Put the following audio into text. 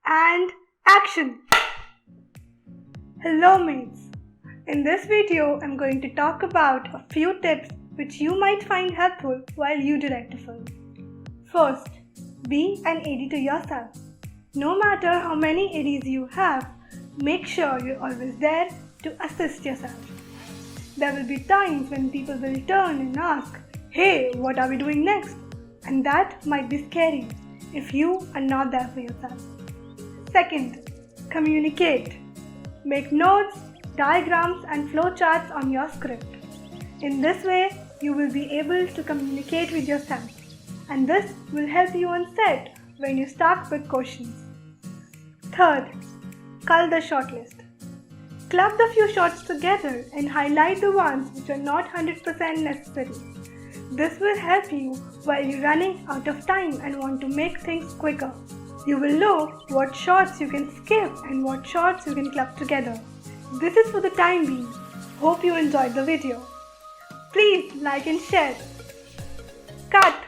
and action! Hello mates! In this video, I'm going to talk about a few tips which you might find helpful while you direct a film. First, be an AD to yourself. No matter how many ADs you have, make sure you're always there to assist yourself. There will be times when people will turn and ask, "Hey, what are we doing next?" And that might be scary if you are not there for yourself. Second, communicate. Make notes, diagrams and flowcharts on your script. In this way, you will be able to communicate with yourself, and this will help you on set when you start with questions. Third, cull the shortlist. Club the few shots together and highlight the ones which are not 100% necessary. This will help you while you're running out of time and want to make things quicker. You will know what shots you can skip and what shots you can club together. This is for the time being. Hope you enjoyed the video. Please like and share. Cut!